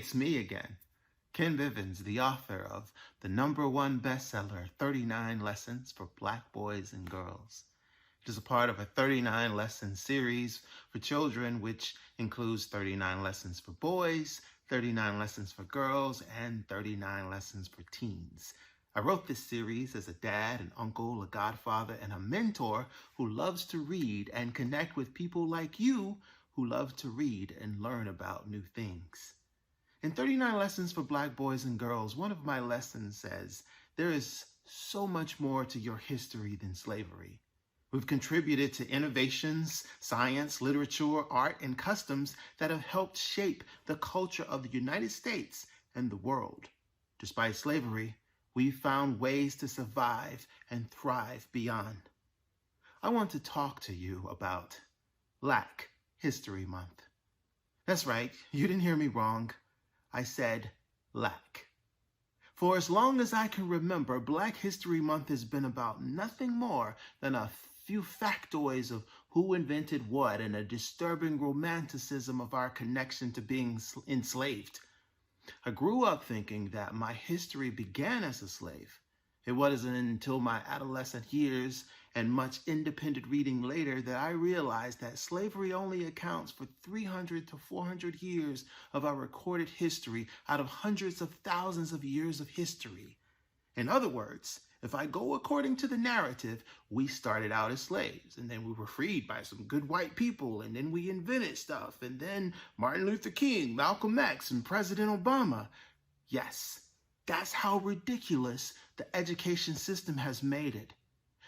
it's me again, Kenn Bivins, the author of the #1 bestseller, 39 Lessons for Black Boys and Girls. It is a part of a 39 lesson series for children, which includes 39 lessons for boys, 39 lessons for girls, and 39 lessons for teens. I wrote this series as a dad, an uncle, a godfather, and a mentor who loves to read and connect with people like you who love to read and learn about new things. In 39 Lessons for Black Boys and Girls, one of my lessons says, there is so much more to your history than slavery. We've contributed to innovations, science, literature, art, and customs that have helped shape the culture of the United States and the world. Despite slavery, we've found ways to survive and thrive beyond. I want to talk to you about Black History Month. That's right, you didn't hear me wrong. I said Black. For as long as I can remember, Black History Month has been about nothing more than a few factoids of who invented what and a disturbing romanticism of our connection to being enslaved. I grew up thinking that my history began as a slave. It wasn't until my adolescent years and much independent reading later that I realized that slavery only accounts for 300 to 400 years of our recorded history out of hundreds of thousands of years of history. In other words, if I go according to the narrative, we started out as slaves, and then we were freed by some good white people, and then we invented stuff, and then Martin Luther King, Malcolm X, and President Obama. Yes, that's how ridiculous the education system has made it.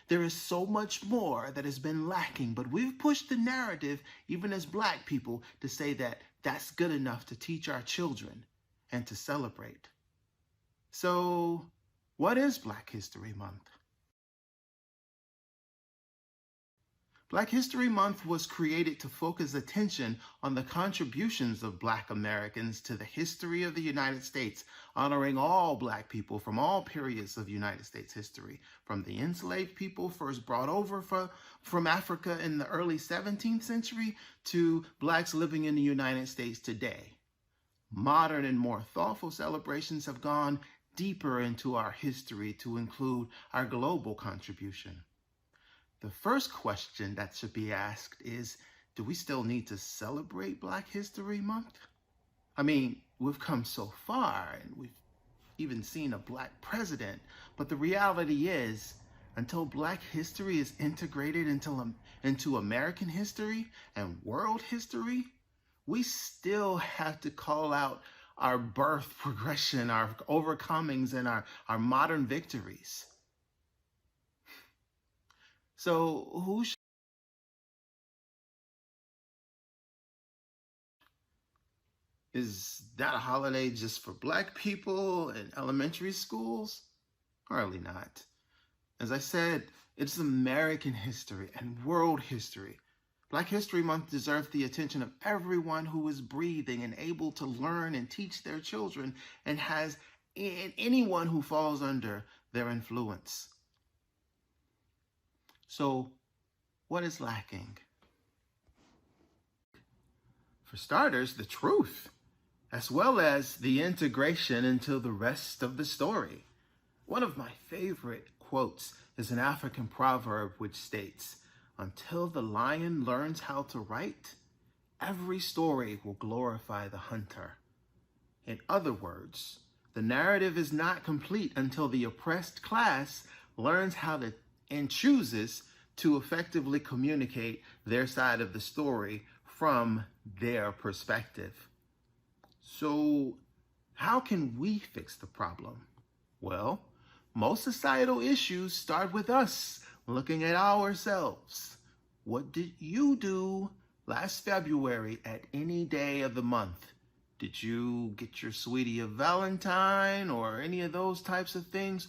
There is so much more that has been lacking, but we've pushed the narrative, even as Black people, to say that that's good enough to teach our children and to celebrate. So, what is Black History Month? Black History Month was created to focus attention on the contributions of Black Americans to the history of the United States, honoring all Black people from all periods of United States history, from the enslaved people first brought over from Africa in the early 17th century to Blacks living in the United States today. Modern and more thoughtful celebrations have gone deeper into our history to include our global contribution. The first question that should be asked is, do we still need to celebrate Black History Month? I mean, we've come so far and we've even seen a Black president, but the reality is, until Black history is integrated into American history and world history, we still have to call out our birth progression, our overcomings, and our modern victories. So who should? Is that a holiday just for Black people in elementary schools? Hardly not. As I said, it's American history and world history. Black History Month deserves the attention of everyone who is breathing and able to learn and teach their children, and has anyone who falls under their influence. So, what is lacking? For starters, the truth, as well as the integration into the rest of the story. One of my favorite quotes is an African proverb which states, "Until the lion learns how to write, every story will glorify the hunter." In other words, the narrative is not complete until the oppressed class learns how to and chooses to effectively communicate their side of the story from their perspective. So, how can we fix the problem? Well, most societal issues start with us looking at ourselves. What did you do last February at any day of the month? Did you get your sweetie a Valentine or any of those types of things?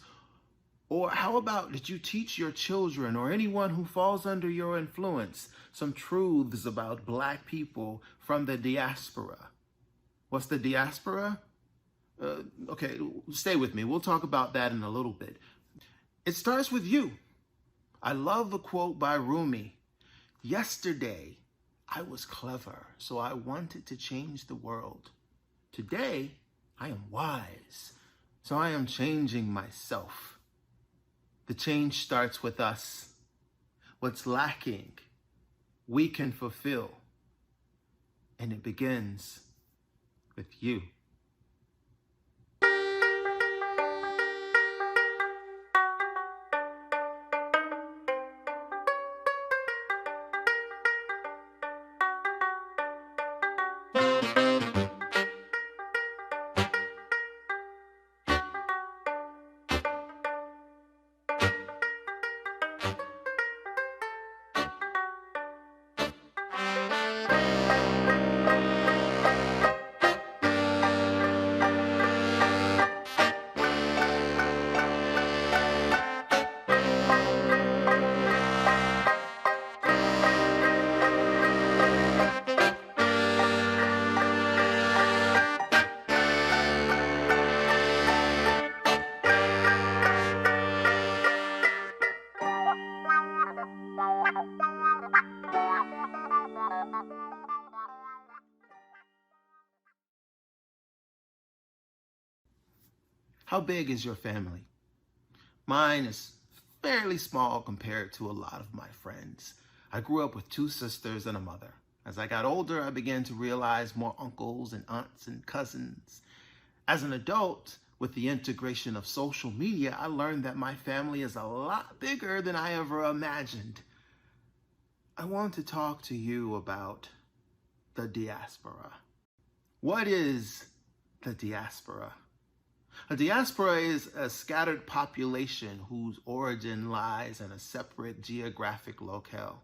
Or how about, did you teach your children or anyone who falls under your influence some truths about Black people from the diaspora? What's the diaspora? Okay, stay with me. We'll talk about that in a little bit. It starts with you. I love the quote by Rumi. "Yesterday, I was clever, so I wanted to change the world. Today, I am wise, so I am changing myself. The change starts with us. What's lacking, we can fulfill. And it begins with you. How big is your family? Mine is fairly small compared to a lot of my friends. I grew up with 2 sisters and a mother. As I got older, I began to realize more uncles and aunts and cousins. As an adult, with the integration of social media, I learned that my family is a lot bigger than I ever imagined. I want to talk to you about the diaspora. What is the diaspora? A diaspora is a scattered population whose origin lies in a separate geographic locale.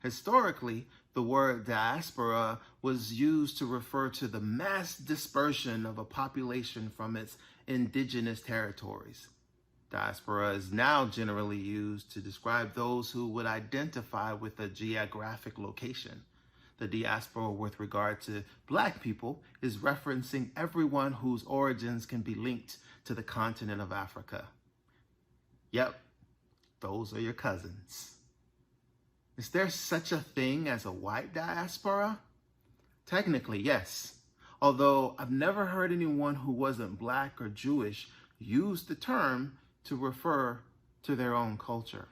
Historically, the word diaspora was used to refer to the mass dispersion of a population from its indigenous territories. Diaspora is now generally used to describe those who would identify with a geographic location. The diaspora with regard to Black people is referencing everyone whose origins can be linked to the continent of Africa. Yep, those are your cousins. Is there such a thing as a white diaspora? Technically, yes. Although I've never heard anyone who wasn't Black or Jewish use the term to refer to their own culture.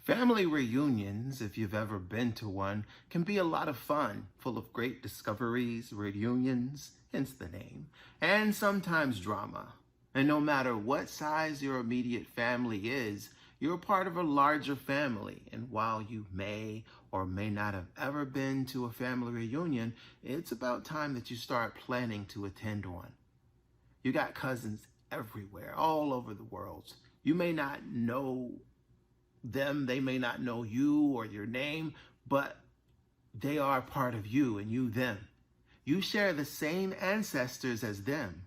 Family reunions, if you've ever been to one, can be a lot of fun, full of great discoveries, reunions, hence the name, and sometimes drama. And no matter what size your immediate family is, you're part of a larger family. And while you may or may not have ever been to a family reunion, it's about time that you start planning to attend one. You got cousins everywhere, all over the world. You may not know them, they may not know you or your name, but they are part of you and you them. You share the same ancestors as them.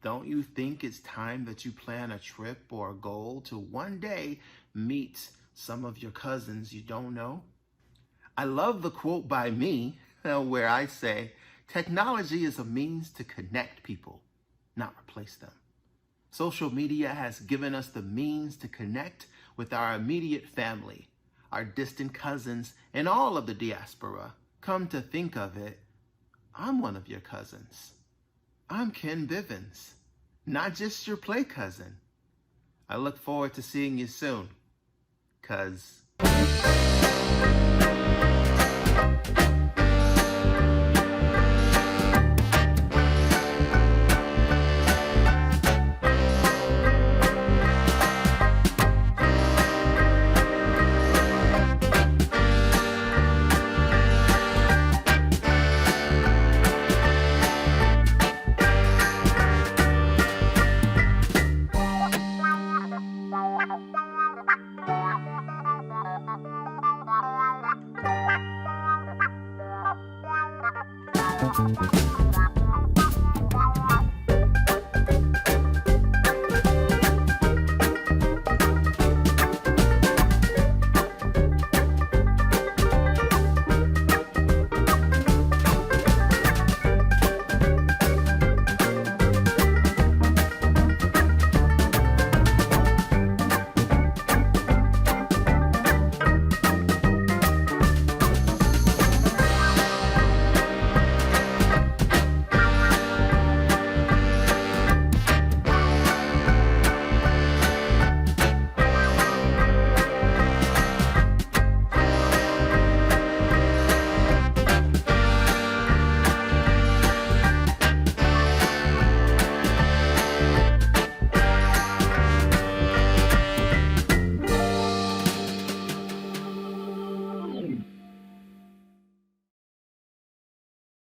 Don't you think it's time that you plan a trip or a goal to one day meet some of your cousins you don't know? I love the quote by me where I say, technology is a means to connect people, not replace them. Social media has given us the means to connect with our immediate family, our distant cousins, and all of the diaspora. Come to think of it, I'm one of your cousins. I'm Kenn Bivins, not just your play cousin. I look forward to seeing you soon, 'cause